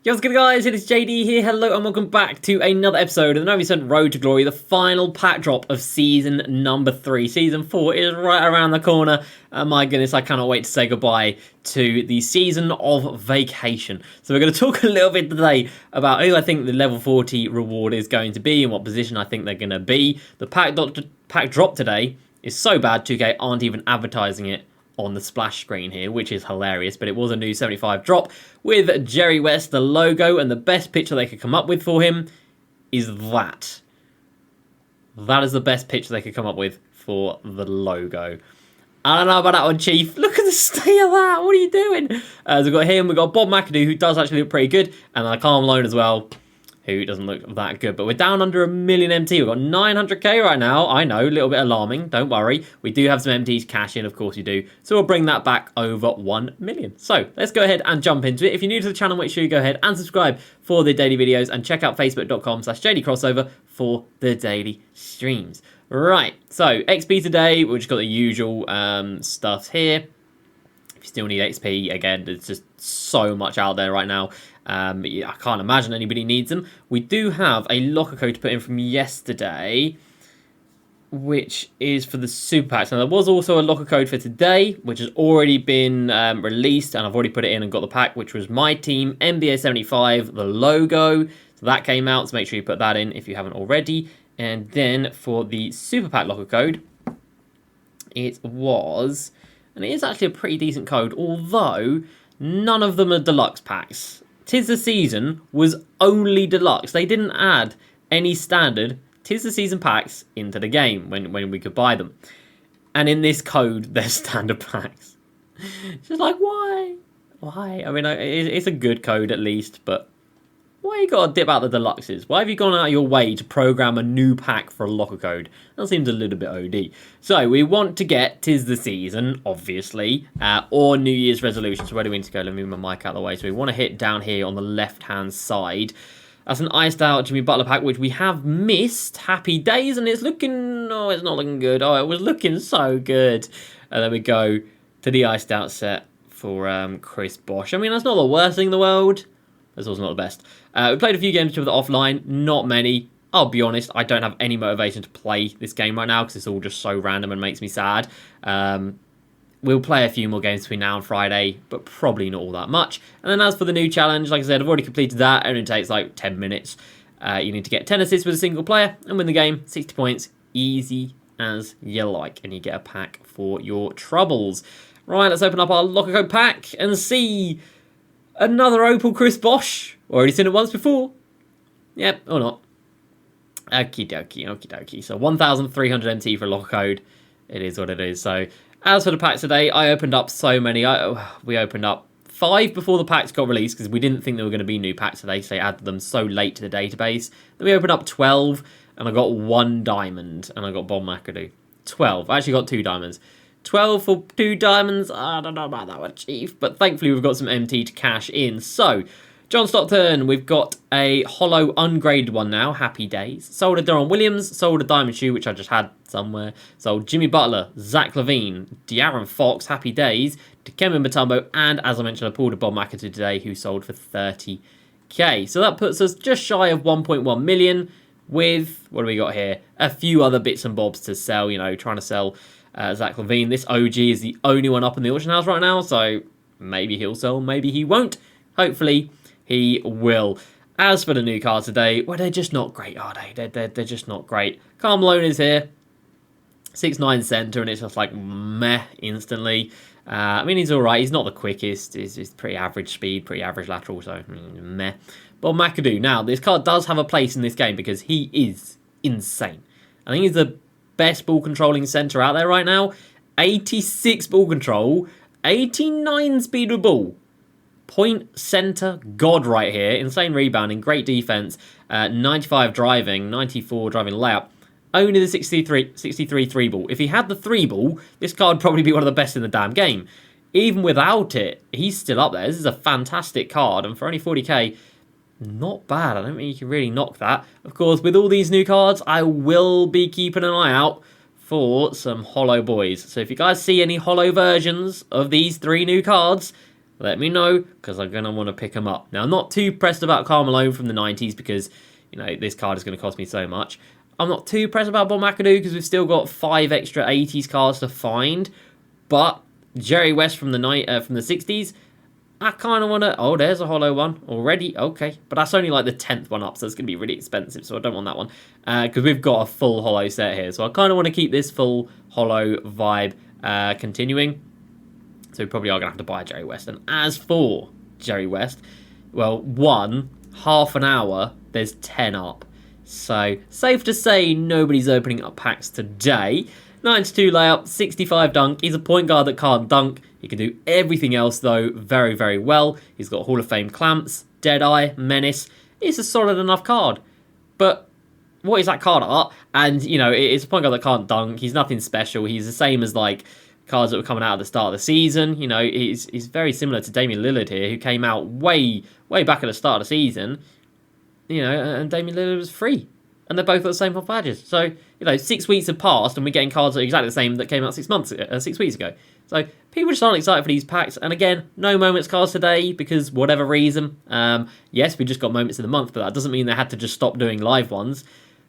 Yo, what's good guys, it is JD here, hello and welcome back to another episode of the No Recent Road to Glory, the final pack drop of season number 3. Season 4 is right around the corner, and my goodness, I cannot wait to say goodbye to the season of vacation. So we're going to talk a little bit today about who I think the level 40 reward is going to be and what position I think they're going to be. The pack drop today is so bad, 2K aren't even advertising it on the splash screen here, which is hilarious, but it was a new 75 drop with Jerry West, the logo, and the best picture they could come up with for him is that. That is the best picture they could come up with for the logo. I don't know about that one, Chief. Look at the state of that. What are you doing? So we've got him, we've got Bob McAdoo, who does actually look pretty good, and then Calm Loan as well, who doesn't look that good. But we're down under 1 million MT. We've got 900k right now. I know, a little bit alarming. Don't worry. We do have some MTs cash in, of course you do. So we'll bring that back over 1 million. So let's go ahead and jump into it. If you're new to the channel, make sure you go ahead and subscribe for the daily videos and check out facebook.com/JDCrossover for the daily streams. Right, so XP today, we've just got the usual stuff here. If you still need XP, again, there's just so much out there right now. I can't imagine anybody needs them. We do have a locker code to put in from yesterday, which is for the super packs. Now, there was also a locker code for today, which has already been released, and I've already put it in and got the pack, which was Myteam NBA 75, the logo. So that came out, so make sure you put that in if you haven't already. And then for the super pack locker code, it was, and it is actually a pretty decent code, although none of them are deluxe packs. Tis the Season was only deluxe. They didn't add any standard Tis the Season packs into the game when we could buy them. And in this code, they're standard packs. It's just like, why? Why? I mean, it's a good code at least, but why you got to dip out the deluxes? Why have you gone out of your way to program a new pack for a locker code? That seems a little bit OD. So we want to get Tis the Season, obviously, or New Year's resolutions. So where do we need to go? Let me move my mic out of the way. So we want to hit down here on the left-hand side. That's an iced out Jimmy Butler pack, which we have missed. Happy Days, and it's looking, oh, it's not looking good. Oh, it was looking so good. And then we go to the iced out set for Chris Bosh. I mean, that's not the worst thing in the world. That's also not the best. We played a few games with it offline, not many. I'll be honest, I don't have any motivation to play this game right now because it's all just so random and makes me sad. We'll play a few more games between now and Friday, but probably not all that much. And then as for the new challenge, like I said, I've already completed that. It only takes like 10 minutes. You need to get 10 assists with a single player and win the game. 60 points, easy as you like. And you get a pack for your troubles. Right, let's open up our locker code pack and see another Opal Chris Bosh. Already seen it once before. Yep, or not. Okie dokie, okie dokie. So 1,300 MT for a locker code. It is what it is. So as for the packs today, I opened up so many. We opened up 5 before the packs got released because we didn't think there were going to be new packs today, so they added them so late to the database. Then we opened up 12, and I got 1 diamond, and I got Bob McAdoo. 12. I actually got 2 diamonds. 12 for 2 diamonds. I don't know about that one, Chief, but thankfully we've got some MT to cash in. So John Stockton, we've got a hollow ungraded one now, Happy Days. Sold a Deron Williams, sold a Diamond Shoe, which I just had somewhere. Sold Jimmy Butler, Zach LaVine, De'Aaron Fox, Happy Days, Dikembe Mutombo, and as I mentioned, I pulled a Bob McAdoo today who sold for 30k. So that puts us just shy of 1.1 million with, what do we got here? A few other bits and bobs to sell, you know, trying to sell Zach LaVine. This OG is the only one up in the auction house right now, so maybe he'll sell, maybe he won't. Hopefully he will. As for the new cards today, well, they're just not great, are they? They're just not great. Calm Loan is here. 6'9" centre, and it's just like meh instantly. I mean, he's all right. He's not the quickest. He's pretty average speed, pretty average lateral, so meh. Bob McAdoo. Now, this card does have a place in this game because he is insane. I think he's the best ball controlling centre out there right now. 86 ball control, 89 speed with ball. Point centre god right here. Insane rebounding, great defense, 95 driving, 94 driving layup. Only the 63 3 ball. If he had the 3 ball, this card would probably be one of the best in the damn game. Even without it, he's still up there. This is a fantastic card, and for only 40k, not bad. I don't think you can really knock that. Of course, with all these new cards, I will be keeping an eye out for some hollow boys. So if you guys see any hollow versions of these 3 new cards, let me know, because I'm going to want to pick them up. Now, I'm not too pressed about Karl Malone from the 90s, because, this card is going to cost me so much. I'm not too pressed about Bob McAdoo, because we've still got 5 extra 80s cards to find. But Jerry West from the 60s, I kind of want to... Oh, there's a holo one already. Okay. But that's only like the 10th one up, so it's going to be really expensive. So I don't want that one. Because we've got a full holo set here. So I kind of want to keep this full holo vibe continuing. So we probably are going to have to buy Jerry West. And as for Jerry West, well, half an hour, there's 10 up. So safe to say nobody's opening up packs today. 92 layup, 65 dunk. He's a point guard that can't dunk. He can do everything else, though, very, very well. He's got Hall of Fame clamps, Deadeye, Menace. It's a solid enough card. But what is that card art? And, it's a point guard that can't dunk. He's nothing special. He's the same as, cards that were coming out at the start of the season. He's very similar to Damian Lillard here, who came out way, way back at the start of the season. And Damian Lillard was free. And they're both got the same hot badges. So, 6 weeks have passed and we're getting cards that are exactly the same that came out 6 weeks ago. So, people just aren't excited for these packs. And again, no Moments cards today because whatever reason. Yes, we just got Moments in the month, but that doesn't mean they had to just stop doing live ones.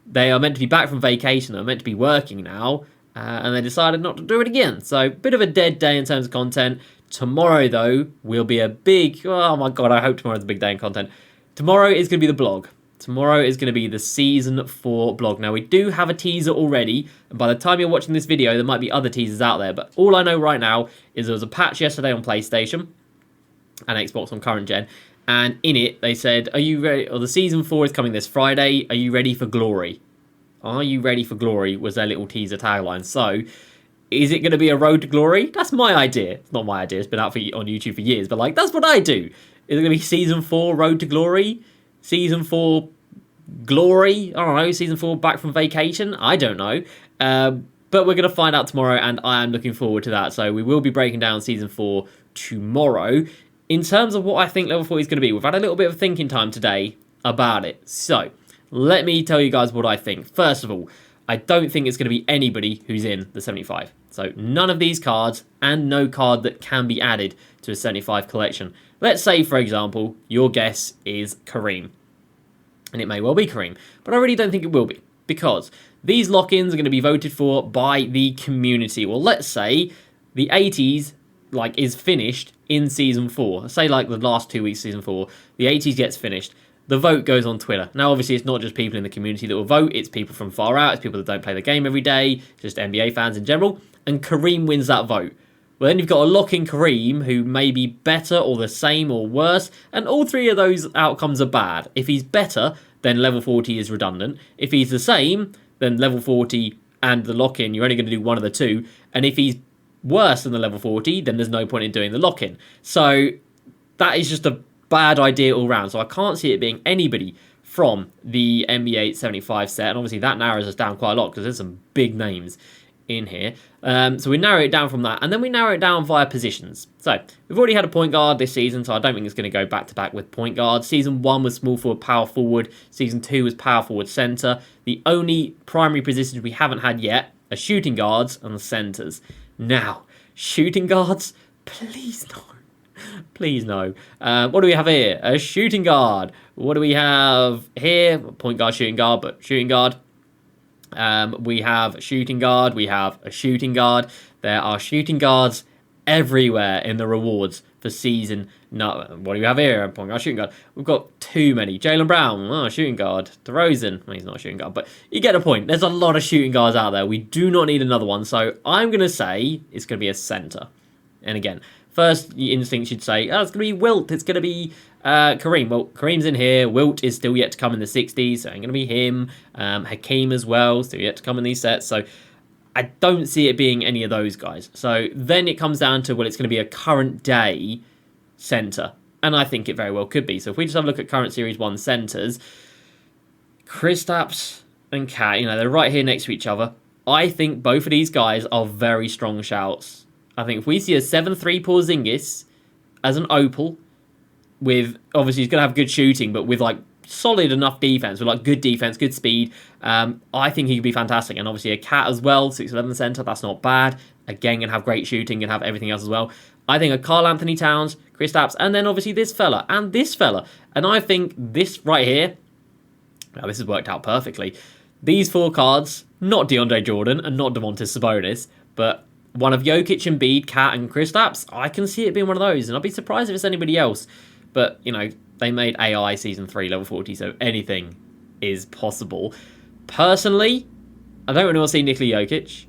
They are meant to be back from vacation. They're meant to be working now. And they decided not to do it again. So, bit of a dead day in terms of content. Tomorrow, though, will be a big... Oh my god, I hope tomorrow's a big day in content. Tomorrow is going to be the blog. Tomorrow is going to be the Season 4 blog. Now, we do have a teaser already, and by the time you're watching this video, there might be other teasers out there, but all I know right now is there was a patch yesterday on PlayStation and Xbox on current gen, and in it, they said, are you ready, or the Season 4 is coming this Friday, are you ready for glory? Are you ready for glory, was their little teaser tagline. So, is it going to be a road to glory? That's my idea. It's not my idea, it's been out on YouTube for years, but that's what I do. Is it going to be Season 4 road to glory? Season 4 glory? I don't know. Season 4 back from vacation? I don't know. But we're going to find out tomorrow, and I am looking forward to that. So we will be breaking down Season 4 tomorrow. In terms of what I think Level 40 is going to be, we've had a little bit of thinking time today about it. So let me tell you guys what I think. First of all, I don't think it's going to be anybody who's in the 75. So none of these cards, and no card that can be added to a 75 collection. Let's say, for example, your guess is Kareem. And it may well be Kareem. But I really don't think it will be. Because these lock-ins are going to be voted for by the community. Well, let's say the 80s is finished in Season 4. Say the last 2 weeks of Season 4. The 80s gets finished. The vote goes on Twitter. Now, obviously, it's not just people in the community that will vote. It's people from far out. It's people that don't play the game every day. Just NBA fans in general. And Kareem wins that vote. Well, then you've got a lock-in Kareem who may be better or the same or worse, and all three of those outcomes are bad. If he's better, then level 40 is redundant. If he's the same, then level 40 and the lock-in, you're only going to do one of the two. And if he's worse than the level 40, then there's no point in doing the lock-in. So that is just a bad idea all round. So I can't see it being anybody from the NBA 75 set, and obviously that narrows us down quite a lot because there's some big names in here. So we narrow it down from that, and then we narrow it down via positions. So we've already had a point guard this season, so I don't think it's going to go back to back with point guard. Season 1 was small forward, power forward. Season 2 was power forward, center. The only primary positions we haven't had yet are shooting guards and the centers. Now, shooting guards, please no. Please no. What do we have here? A shooting guard. What do we have here? Point guard, shooting guard, but shooting guard. We have shooting guard. We have a shooting guard. There are shooting guards everywhere in the rewards for season. No, what do we have here? A point guard, shooting guard. We've got too many. Jaylen Brown, shooting guard. DeRozan, well, he's not a shooting guard, but you get the point. There's a lot of shooting guards out there. We do not need another one, so I'm going to say it's going to be a center. And again, first instinct should say, oh, it's going to be Wilt. It's going to be Kareem. Well, Kareem's in here. Wilt is still yet to come in the 60s, so it's going to be him. Hakeem as well, still yet to come in these sets. So I don't see it being any of those guys. So then it comes down to, well, it's going to be a current day center. And I think it very well could be. So if we just have a look at current Series 1 centers, Kristaps and Cat, they're right here next to each other. I think both of these guys are very strong shouts. I think if we see a 7-3 Porzingis as an opal, with, obviously he's going to have good shooting, but with solid enough defense, with good defense, good speed, I think he could be fantastic. And obviously a Cat as well, 6'11" center, that's not bad. Again, going to have great shooting and have everything else as well. I think a Karl Anthony Towns, Kristaps, and then obviously this fella, and this fella. And I think this right here, now this has worked out perfectly. These 4 cards, not DeAndre Jordan and not Domantas Sabonis, but one of Jokic, Embiid, Cat, and Kristaps, I can see it being one of those, and I'll be surprised if it's anybody else. But, you know, they made AI Season 3 level 40, so anything is possible. Personally, I don't really want to see Nicola Yokic.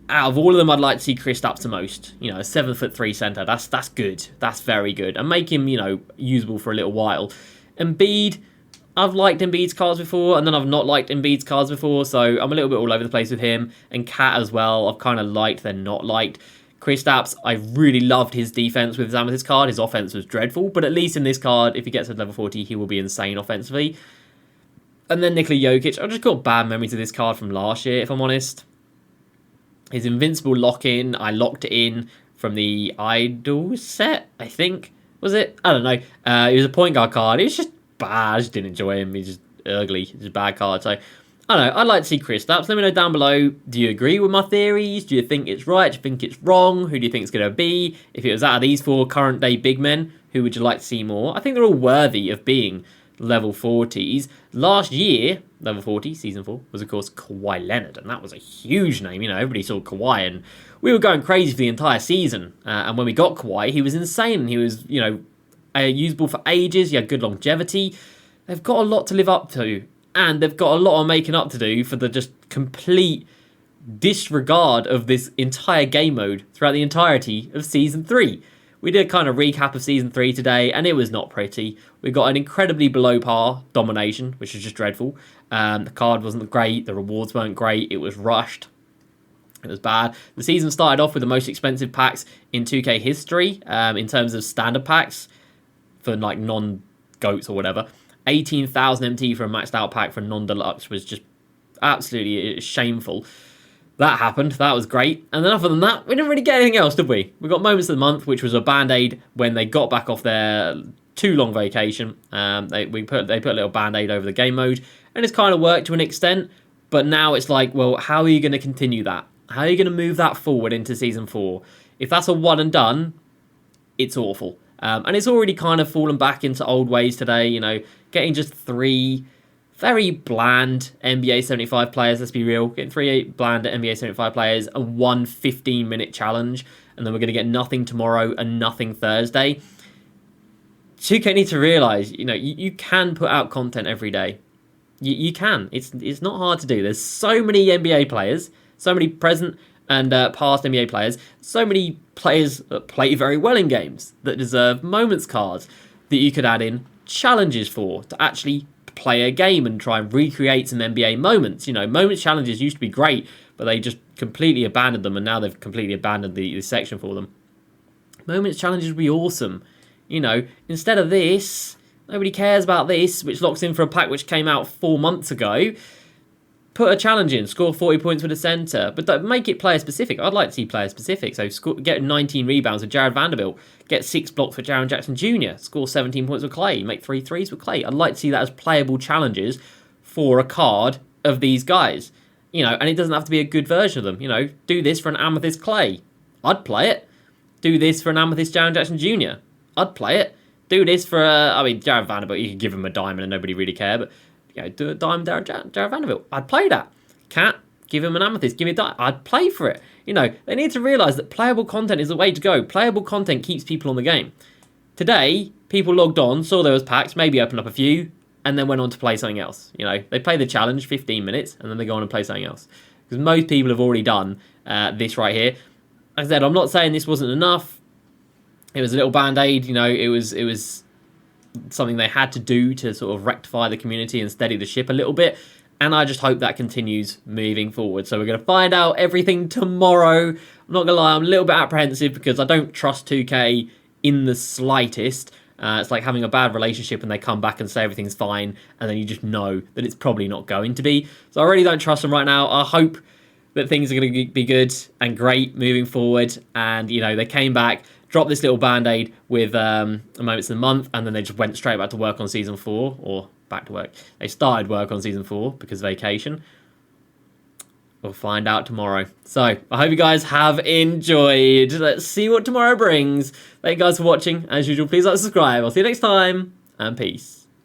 Out of all of them, I'd like to see Kristaps the most. You know, a 7'3" centre, that's good. That's very good. And make him, you know, usable for a little while. Embiid, I've liked Embiid's cards before, and then I've not liked Embiid's cards before, so I'm a little bit all over the place with him. And Cat as well, I've kind of liked, then not liked. Kristaps, I really loved his defense with his Amethyst card. His offense was dreadful, but at least in this card, if he gets to level 40, he will be insane offensively. And then Nicola Yokic, I just got bad memories of this card from last year, if I'm honest. His Invincible lock-in, I locked it in from the Idol set, I think. Was it? I don't know. He was a point guard card. It was just bad. I just didn't enjoy him. He's just ugly. He's a bad card. So, I don't know. I'd like to see Kristaps. Let me know down below. Do you agree with my theories? Do you think it's right? Do you think it's wrong? Who do you think it's going to be? If it was out of these 4 current day big men, who would you like to see more? I think they're all worthy of being level 40s. Last year, level 40, Season 4, was of course Kawhi Leonard, and that was a huge name. You know, everybody saw Kawhi, and we were going crazy for the entire season. And when we got Kawhi, he was insane. He was, you know, usable for ages. He had good longevity. They've got a lot to live up to, and they've got a lot of making up to do for the just complete disregard of this entire game mode throughout the entirety of Season 3. We did a kind of recap of Season 3 today, and it was not pretty. We got an incredibly below par domination, which was just dreadful. The card wasn't great. The rewards weren't great. It was rushed. It was bad. The season started off with the most expensive packs in 2K history in terms of standard packs for like non-GOATs or whatever. 18,000 MT for a maxed out pack for non-deluxe was just absolutely shameful. That happened. That was great. And then other than that, we didn't really get anything else, did we? We got Moments of the Month, which was a Band-Aid when they got back off their too long vacation. They put a little Band-Aid over the game mode, and it's kind of worked to an extent. But now it's like, well, how are you going to continue that? How are you going to move that forward into Season 4? If that's a one and done, it's awful. And it's already kind of fallen back into old ways today, you know, getting just 3 very bland NBA 75 players, let's be real. Getting 3 bland NBA 75 players and 1 15-minute challenge, and then we're going to get nothing tomorrow and nothing Thursday. 2K need to realise, you know, you can put out content every day. You can. It's not hard to do. There's so many NBA players, so many present and past NBA players, so many players that play very well in games that deserve moments cards that you could add in challenges for to actually play a game and try and recreate some NBA moments. You know, moments challenges used to be great, but they just completely abandoned them, and now they've completely abandoned the section for them. Moments challenges would be awesome. You know, instead of this, nobody cares about this, which locks in for a pack which came out 4 months ago. Put a challenge in, score 40 points with a centre, but don't make it player specific. I'd like to see player specific. So get 19 rebounds with Jared Vanderbilt, get 6 blocks for Jaren Jackson Jr., score 17 points with Clay, make 3 threes with Clay. I'd like to see that as playable challenges for a card of these guys. You know, and it doesn't have to be a good version of them. You know, do this for an Amethyst Clay. I'd play it. Do this for an Amethyst Jaren Jackson Jr. I'd play it. Do this for Jared Vanderbilt, you could give him a diamond and nobody really care, but you know, do a diamond Jared Vanderbilt. I'd play that. Cat, give him an amethyst, give me a diamond. I'd play for it. You know, they need to realise that playable content is the way to go. Playable content keeps people on the game. Today, people logged on, saw there was packs, maybe opened up a few, and then went on to play something else. You know, they play the challenge, 15 minutes, and then they go on and play something else. Because most people have already done this right here. Like I said, I'm not saying this wasn't enough. It was a little band-aid, you know, it was something they had to do to sort of rectify the community and steady the ship a little bit, and I just hope that continues moving forward. So we're going to find out everything tomorrow. I'm not going to lie, I'm a little bit apprehensive because I don't trust 2K in the slightest. It's like having a bad relationship and they come back and say everything's fine, and then you just know that it's probably not going to be. So I really don't trust them right now. I hope that things are going to be good and great moving forward, and, you know, they came back, dropped this little band-aid with Moments of the Month, and then they just went straight back to work on Season 4, or back to work. They started work on Season 4 because of vacation. We'll find out tomorrow. So, I hope you guys have enjoyed. Let's see what tomorrow brings. Thank you guys for watching. As usual, please like and subscribe. I'll see you next time, and peace.